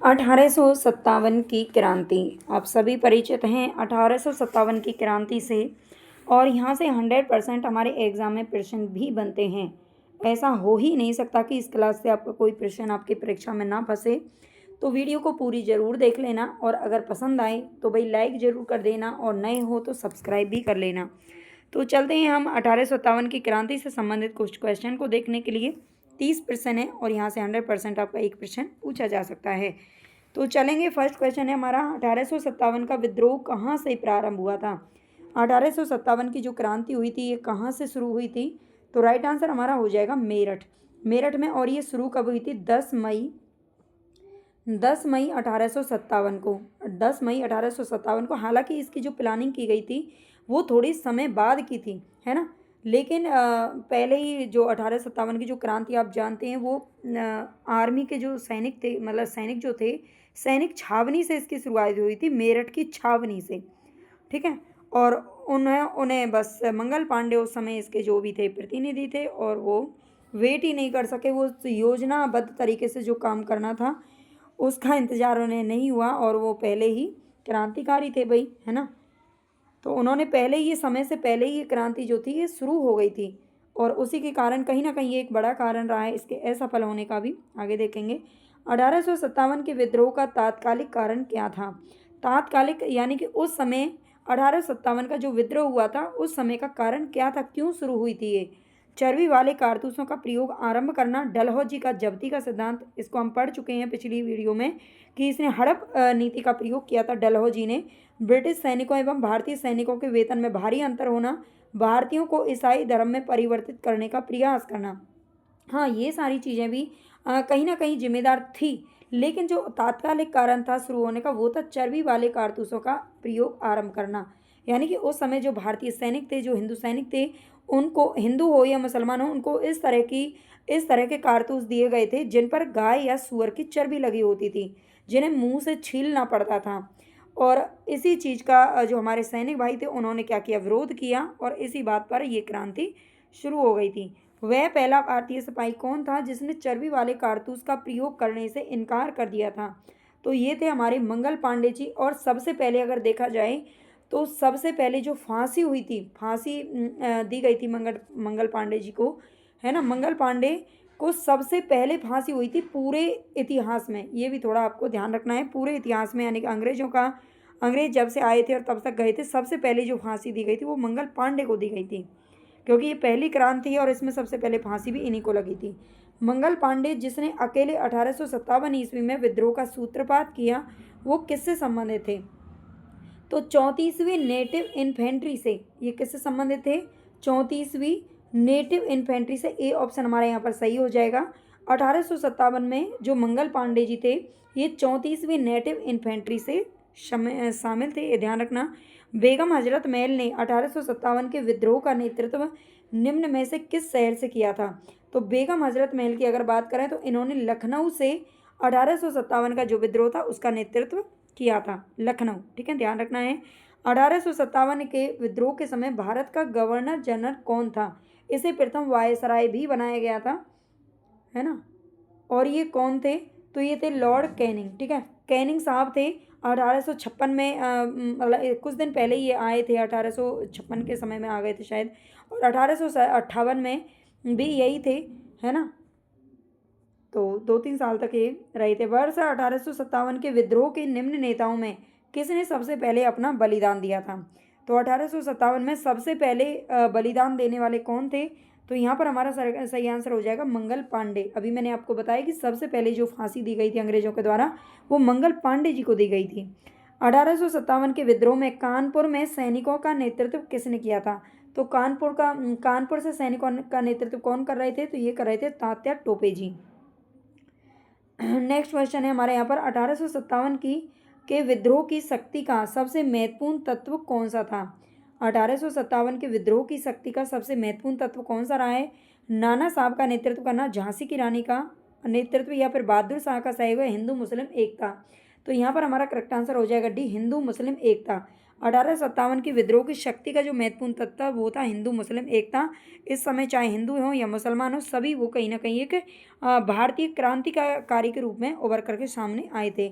1857 की क्रांति। आप सभी परिचित हैं 1857 की क्रांति से, और यहाँ से 100% हमारे एग्ज़ाम में प्रश्न भी बनते हैं। ऐसा हो ही नहीं सकता कि इस क्लास से आपका कोई प्रश्न आपकी परीक्षा में ना फंसे। तो वीडियो को पूरी ज़रूर देख लेना, और अगर पसंद आए तो भाई लाइक ज़रूर कर देना, और नए हो तो सब्सक्राइब भी कर लेना। तो चलते हैं हम 1857 की क्रांति से संबंधित कुछ क्वेश्चन को देखने के लिए। 30 प्रश्न है, और यहाँ से 100% आपका एक प्रश्न पूछा जा सकता है। तो चलेंगे, फर्स्ट क्वेश्चन है हमारा, 1857 का विद्रोह कहाँ से प्रारंभ हुआ था। 1857 की जो क्रांति हुई थी ये कहाँ से शुरू हुई थी। तो राइट आंसर हमारा हो जाएगा मेरठ, मेरठ में। और ये शुरू कब हुई थी? 10 मई 1857 को, 10 मई 1857 को। हालांकि इसकी जो प्लानिंग की गई थी वो थोड़ी समय बाद की थी, है ना, लेकिन पहले ही जो 1857 की जो क्रांति आप जानते हैं वो आर्मी के जो सैनिक थे, मतलब सैनिक जो थे, सैनिक छावनी से इसकी शुरुआत हुई थी, मेरठ की छावनी से, ठीक है। और उन्हें बस मंगल पांडे उस समय इसके जो भी थे प्रतिनिधि थे, और वो वेट ही नहीं कर सके। वो योजनाबद्ध तरीके से जो काम करना था उसका इंतज़ार उन्हें नहीं हुआ, और वो पहले ही क्रांतिकारी थे भाई, है ना। तो उन्होंने पहले ही, समय से पहले ही ये क्रांति जो थी ये शुरू हो गई थी, और उसी के कारण कहीं ना कहीं ये एक बड़ा कारण रहा है इसके असफल होने का भी। आगे देखेंगे, 1857 के विद्रोह का तात्कालिक कारण क्या था। तात्कालिक यानी कि उस समय 1857 का जो विद्रोह हुआ था उस समय का कारण क्या था, क्यों शुरू हुई थी ये। चर्बी वाले कारतूसों का प्रयोग आरंभ करना, डलहौजी का जब्ती का सिद्धांत, इसको हम पढ़ चुके हैं पिछली वीडियो में कि इसने हड़प नीति का प्रयोग किया था डलहौजी ने। ब्रिटिश सैनिकों एवं भारतीय सैनिकों के वेतन में भारी अंतर होना, भारतीयों को ईसाई धर्म में परिवर्तित करने का प्रयास करना। हाँ, ये सारी चीज़ें भी कहीं ना कहीं जिम्मेदार थी, लेकिन जो तात्कालिक कारण था शुरू होने का वो था चर्बी वाले कारतूसों का प्रयोग आरंभ करना। यानी कि उस समय जो भारतीय सैनिक थे, जो हिंदू सैनिक थे, उनको, हिंदू हो या मुसलमान हो, उनको इस तरह के कारतूस दिए गए थे जिन पर गाय या सूअर की चर्बी लगी होती थी, जिन्हें मुंह से छीलना पड़ता था। और इसी चीज़ का जो हमारे सैनिक भाई थे उन्होंने क्या किया, विरोध किया, और इसी बात पर ये क्रांति शुरू हो गई थी। वह पहला भारतीय सिपाही कौन था जिसने चर्बी वाले कारतूस का प्रयोग करने से इनकार कर दिया था। तो ये थे हमारे मंगल पांडे जी। और सबसे पहले अगर देखा जाए तो सबसे पहले जो फांसी हुई थी, फांसी दी गई थी मंगल पांडे जी को, है ना। मंगल पांडे को सबसे पहले फांसी हुई थी पूरे इतिहास में, ये भी थोड़ा आपको ध्यान रखना है, पूरे इतिहास में। यानी कि अंग्रेज जब से आए थे और तब तक गए थे, सबसे पहले जो फांसी दी गई थी वो मंगल पांडे को दी गई थी, क्योंकि ये पहली क्रांति है और इसमें सबसे पहले फांसी भी इन्हीं को लगी थी। मंगल पांडे जिसने अकेले 1857 ईस्वी में विद्रोह का सूत्रपात किया, वो किससे संबंधित थे। तो 34वीं नेटिव इन्फेंट्री से। ये किससे संबंधित थे? 34वीं नेटिव इन्फेंट्री से। ए ऑप्शन हमारा यहाँ पर सही हो जाएगा। 1857 में जो मंगल पांडे जी थे ये 34वीं नेटिव इन्फेंट्री से शामिल थे, ये ध्यान रखना। बेगम हजरत महल ने 1857 के विद्रोह का नेतृत्व निम्न में से किस शहर से किया था। तो बेगम हजरत महल की अगर बात करें तो इन्होंने लखनऊ से 1857 का जो विद्रोह था उसका नेतृत्व किया था, लखनऊ, ठीक है, ध्यान रखना है। 1857 के विद्रोह के समय भारत का गवर्नर जनरल कौन था। इसे प्रथम वायसराय भी बनाया गया था, है ना। और ये कौन थे? तो ये थे लॉर्ड कैनिंग, ठीक है, कैनिंग साहब थे। 1856 में मतलब कुछ दिन पहले ये आए थे, 1856 के समय में आ गए थे शायद, और 1858 में भी यही थे, है ना। तो 2-3 साल तक ये रहे थे। वर्ष 1857 के विद्रोह के निम्न नेताओं में किसने सबसे पहले अपना बलिदान दिया था। तो 1857 में सबसे पहले बलिदान देने वाले कौन थे। तो यहाँ पर हमारा सही आंसर हो जाएगा मंगल पांडे। अभी मैंने आपको बताया कि सबसे पहले जो फांसी दी गई थी अंग्रेजों के द्वारा वो मंगल पांडे जी को दी गई थी। 1857 के विद्रोह में कानपुर में सैनिकों का नेतृत्व किसने किया था। तो कानपुर से सैनिकों का नेतृत्व कौन कर रहे थे। तो ये कर रहे थे तात्या टोपे जी। नेक्स्ट क्वेश्चन है हमारे यहाँ पर, 1857 की के विद्रोह की शक्ति का सबसे महत्वपूर्ण तत्व कौन सा था। 1857 के विद्रोह की शक्ति का सबसे महत्वपूर्ण तत्व कौन सा रहा है। नाना साहब का नेतृत्व करना, झांसी की रानी का नेतृत्व, या फिर बहादुर शाह का सहयोग, हिंदू मुस्लिम एकता। तो यहाँ पर हमारा करेक्ट आंसर हो जाएगा डी, हिंदू मुस्लिम एकता। 1857 की विद्रोह की शक्ति का जो महत्वपूर्ण तत्व था वो था हिंदू मुस्लिम एकता। इस समय चाहे हिंदू हों या मुसलमान हों, सभी वो कहीं ना कहीं एक भारतीय क्रांतिकारी के रूप में उभर करके सामने आए थे।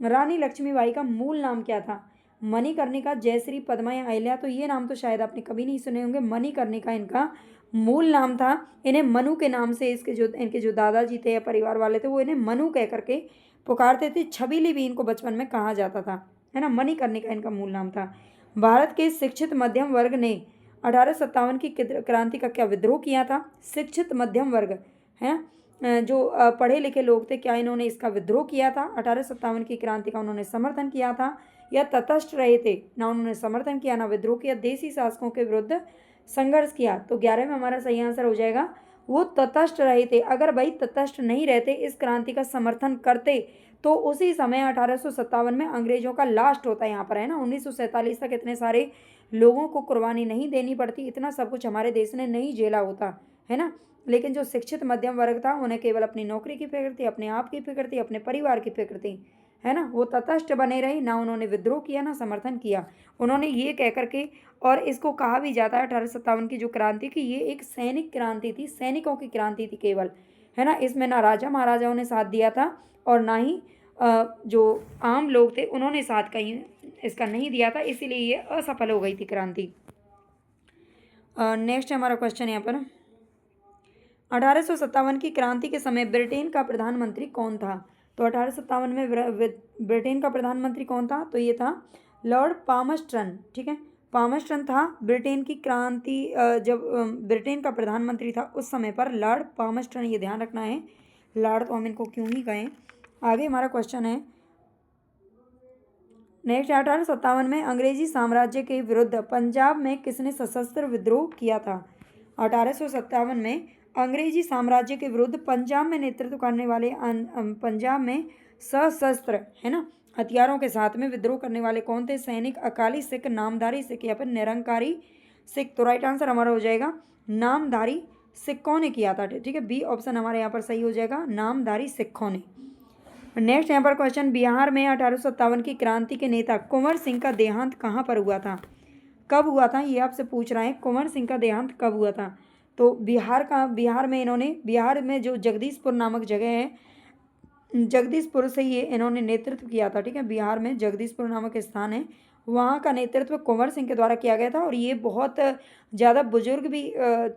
रानी लक्ष्मीबाई का मूल नाम क्या था? मणिकर्णिका, जयश्री, पद्मा या अहिल्या। तो ये नाम तो शायद आपने कभी नहीं सुने होंगे। मणिकर्णिका इनका मूल नाम था। इन्हें मनु के नाम से इनके जो दादाजी थे या परिवार वाले थे वो इन्हें मनु कह करके पुकारते थे। छबीली भी इनको बचपन में कहा जाता था, है ना। मणिकर्णिका इनका मूल नाम था। भारत के शिक्षित मध्यम वर्ग ने 1857 की क्रांति का क्या विद्रोह किया था? शिक्षित मध्यम वर्ग है, जो पढ़े लिखे लोग थे, क्या इन्होंने इसका विद्रोह किया था? 1857 की क्रांति का उन्होंने समर्थन किया था या तटस्थ रहे थे? ना उन्होंने समर्थन किया ना विद्रोह किया, देसी शासकों के विरुद्ध संघर्ष किया। तो 11 में हमारा सही आंसर हो जाएगा वो तटस्थ रहे थे। अगर भाई तटस्थ नहीं रहते, इस क्रांति का समर्थन करते, तो उसी समय 1857 में अंग्रेजों का लास्ट होता है यहाँ पर, है ना। 1947 तक इतने सारे लोगों को कुर्बानी नहीं देनी पड़ती, इतना सब कुछ हमारे देश ने नहीं झेला होता, है ना। लेकिन जो शिक्षित मध्यम वर्ग था उन्हें केवल अपनी नौकरी की फिक्र थी, अपने आप की फिक्र थी, अपने परिवार की फिक्र थी, है ना। वो तटस्थ बने रहे, ना उन्होंने विद्रोह किया ना समर्थन किया। उन्होंने ये कह करके, और इसको कहा भी जाता है 1857 की जो क्रांति की, ये एक सैनिक क्रांति थी, सैनिकों की क्रांति थी केवल, है ना। इसमें ना राजा महाराजाओं ने साथ दिया था और ना ही जो आम लोग थे उन्होंने साथ कहीं इसका नहीं दिया था, इसीलिए ये असफल हो गई थी क्रांति। नेक्स्ट हमारा क्वेश्चन यहाँ पर, 1857 की क्रांति के समय ब्रिटेन का प्रधानमंत्री कौन था? तो 1857 में ब्रिटेन का प्रधानमंत्री कौन था? तो ये था लॉर्ड पामस्टन, ठीक है। पामस्टन था ब्रिटेन की क्रांति जब ब्रिटेन का प्रधानमंत्री था उस समय पर लॉर्ड पामस्टन, ये ध्यान रखना है। लॉर्ड तो हम इनको क्यों ही कहें। आगे हमारा क्वेश्चन है नेक्स्ट, 1857 में अंग्रेजी साम्राज्य के विरुद्ध पंजाब में किसने सशस्त्र विद्रोह किया था? 1857 में अंग्रेजी साम्राज्य के विरुद्ध पंजाब में नेतृत्व करने वाले पंजाब में सशस्त्र, है ना, हथियारों के साथ में विद्रोह करने वाले कौन थे? सैनिक, अकाली सिख, नामधारी सिख या फिर निरंकारी सिख। तो राइट आंसर हमारा हो जाएगा नामधारी सिखों ने किया था, ठीक है। बी ऑप्शन हमारे यहाँ पर सही हो जाएगा, नामधारी सिखों ने। नेक्स्ट यहाँ पर क्वेश्चन, बिहार में 1857 की क्रांति के नेता कुंवर सिंह का देहांत कहाँ पर हुआ था? कब हुआ था ये आपसे पूछ रहे हैं, कुंवर सिंह का देहांत कब हुआ था? तो बिहार में जो जगदीशपुर नामक जगह है, जगदीशपुर से ये इन्होंने नेतृत्व किया था, ठीक है। बिहार में जगदीशपुर नामक स्थान है, वहाँ का नेतृत्व कुंवर सिंह के द्वारा किया गया था। और ये बहुत ज़्यादा बुजुर्ग भी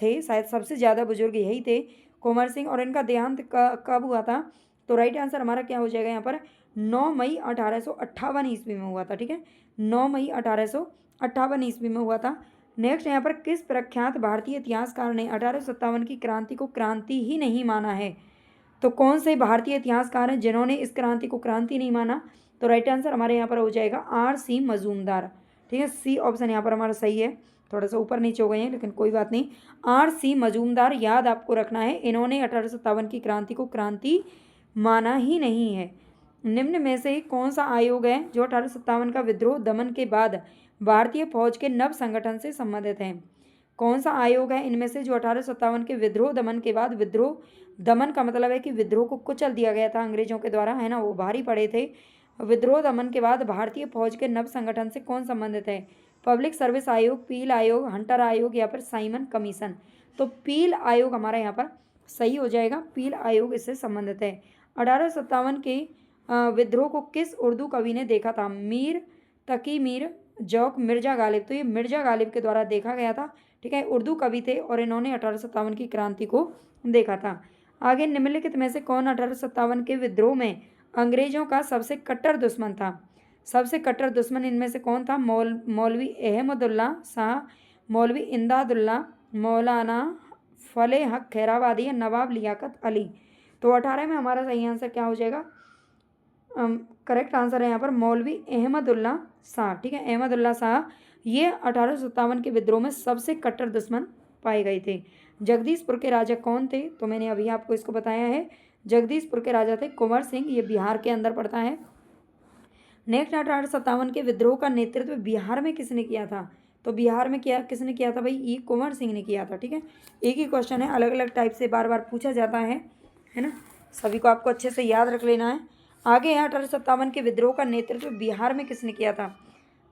थे, शायद सबसे ज़्यादा बुजुर्ग यही थे, कुंवर सिंह। और इनका देहांत कब हुआ था? तो राइट आंसर हमारा क्या हो जाएगा यहाँ पर, 9 मई 1858 ईस्वी में हुआ था, ठीक है। 9 मई 1858 ईस्वी में हुआ था। नेक्स्ट यहाँ पर, किस प्रख्यात भारतीय इतिहासकार ने 1857 की क्रांति को क्रांति ही नहीं माना है? तो कौन से भारतीय इतिहासकार हैं जिन्होंने इस क्रांति को क्रांति नहीं माना? तो राइट आंसर हमारे यहाँ पर हो जाएगा R.C. मजूमदार, ठीक है। सी ऑप्शन यहाँ पर हमारा सही है, थोड़ा सा ऊपर नीचे हो गए हैं लेकिन कोई बात नहीं। R.C. मजूमदार याद आपको रखना है, इन्होंने 1857 की क्रांति को क्रांति माना ही नहीं है। निम्न में से कौन सा आयोग है जो 1857 का विद्रोह दमन के बाद भारतीय फौज के नव संगठन से संबंधित है? कौन सा आयोग है इनमें से जो 1857 के विद्रोह दमन के बाद, विद्रोह दमन का मतलब है कि विद्रोह को कुचल दिया गया था अंग्रेजों के द्वारा, है ना, वो भारी पड़े थे। विद्रोह दमन के बाद भारतीय फौज के नव संगठन से कौन संबंधित है? पब्लिक सर्विस आयोग, पील आयोग, हंटर आयोग या फिर साइमन कमीशन। तो पील आयोग हमारा यहाँ पर सही हो जाएगा, पील आयोग इससे संबंधित है। 1857 के विद्रोह को किस उर्दू कवि ने देखा था? मीर तकी मीर जौक मिर्जा गालिब। तो ये मिर्जा गालिब के द्वारा देखा गया था, ठीक है। उर्दू कवि थे और इन्होंने 1857 की क्रांति को देखा था। आगे, निम्नलिखित में से कौन 1857 के विद्रोह में अंग्रेजों का सबसे कट्टर दुश्मन था? सबसे कट्टर दुश्मन इनमें से कौन था? मौलवी अहमदुल्ला शाह, मौलवी इमदादुल्ला, मौलाना फले हक खैराबादी या नवाब लियाकत अली। तो 18 में हमारा सही आंसर क्या हो जाएगा? करेक्ट आंसर है यहाँ पर मौलवी अहमदुल्ला शाह, ठीक है। अहमदुल्ला शाह ये 1857 के विद्रोह में सबसे कट्टर दुश्मन पाए गए थे। जगदीशपुर के राजा कौन थे? तो मैंने अभी आपको इसको बताया है, जगदीशपुर के राजा थे कुंवर सिंह, ये बिहार के अंदर पड़ता है। नेक्स्ट, 1857 के विद्रोह का नेतृत्व बिहार में किसने किया था? तो बिहार में किसने किया था भाई? ये कुंवर सिंह ने किया था, ठीक है। एक ही क्वेश्चन है, अलग अलग टाइप से बार बार पूछा जाता है ना, सभी को आपको अच्छे से याद रख लेना है। आगे है 1857 के विद्रोह का नेतृत्व बिहार में किसने किया था?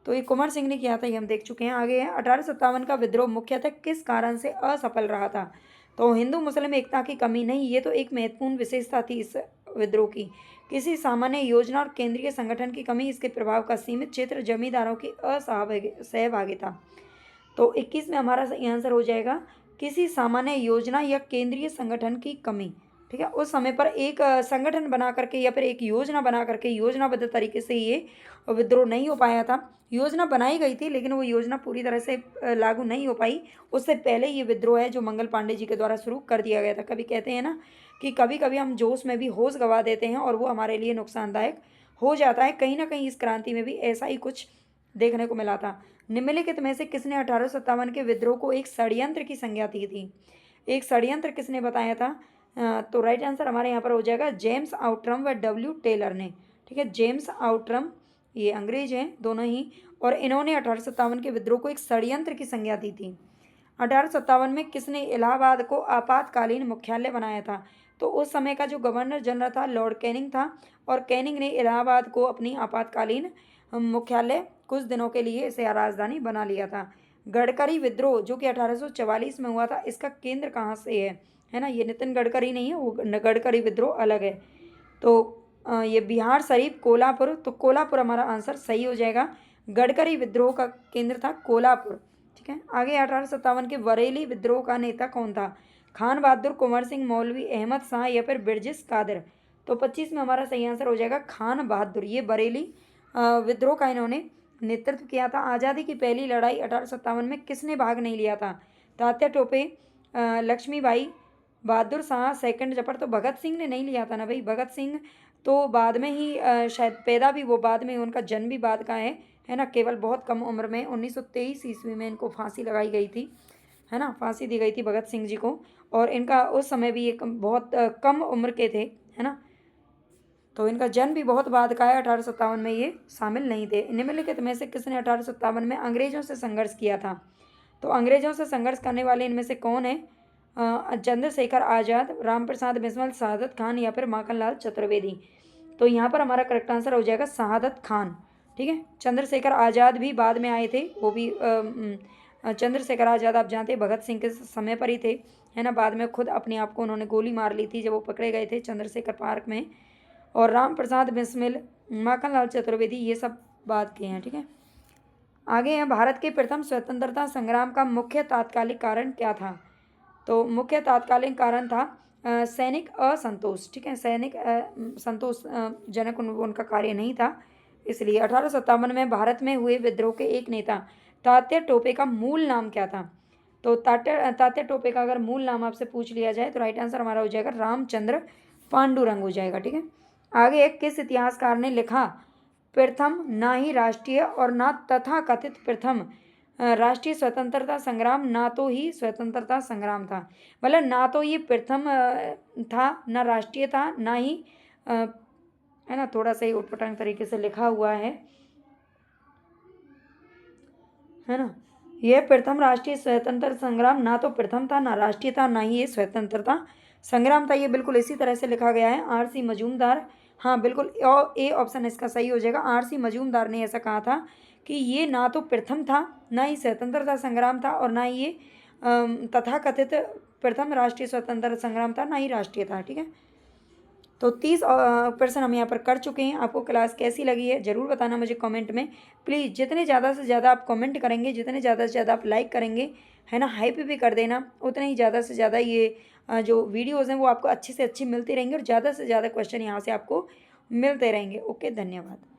तो ये कुंवर सिंह ने किया था, ये हम देख चुके हैं। आगे है 1857 का विद्रोह मुख्यतः किस कारण से असफल रहा था। तो हिंदू मुस्लिम एकता की कमी नहीं, ये तो एक महत्वपूर्ण विशेषता थी इस विद्रोह की। किसी सामान्य योजना और केंद्रीय संगठन की कमी, इसके प्रभाव का सीमित क्षेत्र, जमींदारों की असहभागिता। तो 21 में हमारा सही आंसर हो जाएगा किसी सामान्य योजना या केंद्रीय संगठन की कमी। ठीक है, उस समय पर एक संगठन बना करके या फिर एक योजना बना करके योजनाबद्ध तरीके से ये विद्रोह नहीं हो पाया था। योजना बनाई गई थी लेकिन वो योजना पूरी तरह से लागू नहीं हो पाई। उससे पहले ये विद्रोह है जो मंगल पांडे जी के द्वारा शुरू कर दिया गया था। कभी कहते हैं ना कि कभी कभी हम जोश में भी होश गंवा देते हैं और वो हमारे लिए नुकसानदायक हो जाता है। कहीं ना कहीं इस क्रांति में भी ऐसा ही कुछ देखने को मिला था। निम्नलिखित में से किसने 1857 के विद्रोह को एक षड्यंत्र की संज्ञा दी थी। एक षड्यंत्र किसने बताया था। तो राइट आंसर हमारे यहाँ पर हो जाएगा जेम्स आउट्रम व डब्ल्यू टेलर ने। ठीक है, जेम्स आउट्रम ये अंग्रेज हैं दोनों ही, और इन्होंने 1857 के विद्रोह को एक षड्यंत्र की संज्ञा दी थी। 1857 में किसने इलाहाबाद को आपातकालीन मुख्यालय बनाया था। तो उस समय का जो गवर्नर जनरल था लॉर्ड कैनिंग था, और कैनिंग ने इलाहाबाद को अपनी आपातकालीन मुख्यालय कुछ दिनों के लिए इसे राजधानी बना लिया था। गडकरी विद्रोह जो कि 1844 में हुआ था, इसका केंद्र कहाँ से है ना, ये नितिन गडकरी नहीं है, वो गडकरी विद्रोह अलग है। तो ये बिहार शरीफ कोल्हापुर, तो कोल्हापुर हमारा आंसर सही हो जाएगा। गडकरी विद्रोह का केंद्र था कोल्हापुर। ठीक है, आगे 1857 के बरेली विद्रोह का नेता कौन था। खान बहादुर, कुंवर सिंह, मौलवी अहमद शाह या फिर बिरजिस कादिर। तो 25 में हमारा सही आंसर हो जाएगा खान बहादुर। ये बरेली विद्रोह का इन्होंने नेतृत्व किया था। आज़ादी की पहली लड़ाई 1857 में किसने भाग नहीं लिया था। तात्या टोपे, लक्ष्मीबाई, बहादुर शाह, सेकंड जफर। तो भगत सिंह ने नहीं लिया था ना भाई, भगत सिंह तो बाद में ही शायद पैदा भी वो बाद में, उनका जन्म भी बाद का है ना, केवल बहुत कम उम्र में 1923 ईस्वी में इनको फांसी लगाई गई थी, है ना, फांसी दी गई थी भगत सिंह जी को। और इनका उस समय भी एक बहुत कम उम्र के थे, है ना, तो इनका जन्म भी बहुत बाद का है। 1857 में ये शामिल नहीं थे। निम्नलिखित में से किसने 1857 में अंग्रेजों से संघर्ष किया था। तो अंग्रेजों से संघर्ष करने वाले इनमें से कौन है। चंद्रशेखर आज़ाद, राम प्रसाद बिस्मिल, शहादत खान या फिर माखनलाल चतुर्वेदी। तो यहाँ पर हमारा करेक्ट आंसर हो जाएगा शहादत खान। ठीक है, चंद्रशेखर आज़ाद भी बाद में आए थे, वो भी चंद्रशेखर आज़ाद आप जानते हैं भगत सिंह के समय पर ही थे, है ना। बाद में खुद अपने आप को उन्होंने गोली मार ली थी जब वो पकड़े गए थे चंद्रशेखर पार्क में। और राम प्रसाद बिस्मिल, माखनलाल चतुर्वेदी, ये सब बात के हैं। ठीक है, आगे हैं भारत के प्रथम स्वतंत्रता संग्राम का मुख्य तात्कालिक कारण क्या था। तो मुख्य तात्कालिक कारण था सैनिक असंतोष। ठीक है, सैनिक संतोषजनक उनका कार्य नहीं था, इसलिए 1857 में भारत में हुए विद्रोह के एक नेता तात्या टोपे का मूल नाम क्या था। तो तात्या टोपे का अगर मूल नाम आपसे पूछ लिया जाए तो राइट आंसर हमारा हो जाएगा रामचंद्र पांडुरंग हो जाएगा। ठीक है, आगे एक किस इतिहासकार ने लिखा प्रथम ना ही राष्ट्रीय और ना तथा कथित प्रथम राष्ट्रीय स्वतंत्रता संग्राम ना तो ही स्वतंत्रता संग्राम था। मतलब ना तो ये प्रथम था, ना राष्ट्रीय था, ना ही है ना, थोड़ा सा ही उटपटांग तरीके से लिखा हुआ है ना। यह प्रथम राष्ट्रीय स्वतंत्रता संग्राम ना तो प्रथम था, ना राष्ट्रीय था, ना ही ये स्वतंत्रता संग्राम था। ये बिल्कुल इसी तरह से लिखा गया है। आर.सी. मजूमदार, हाँ बिल्कुल ए ऑप्शन इसका सही हो जाएगा। आर.सी. मजूमदार ने ऐसा कहा था कि ये ना तो प्रथम था, ना ही स्वतंत्रता संग्राम था, और ना ही ये तथाकथित प्रथम राष्ट्रीय स्वतंत्रता संग्राम था, ना ही राष्ट्रीय था। ठीक है, तो 30% हम यहाँ पर कर चुके हैं। आपको क्लास कैसी लगी है ज़रूर बताना मुझे कमेंट में प्लीज़। जितने ज़्यादा से ज़्यादा आप कमेंट करेंगे, जितने ज़्यादा से ज़्यादा आप लाइक करेंगे, है ना, हाइप भी कर देना, उतने ही ज़्यादा से ज़्यादा ये जो वीडियोज़ हैं वो आपको अच्छी से अच्छी मिलती रहेंगी और ज़्यादा से ज़्यादा क्वेश्चन यहाँ से आपको मिलते रहेंगे। ओके, धन्यवाद।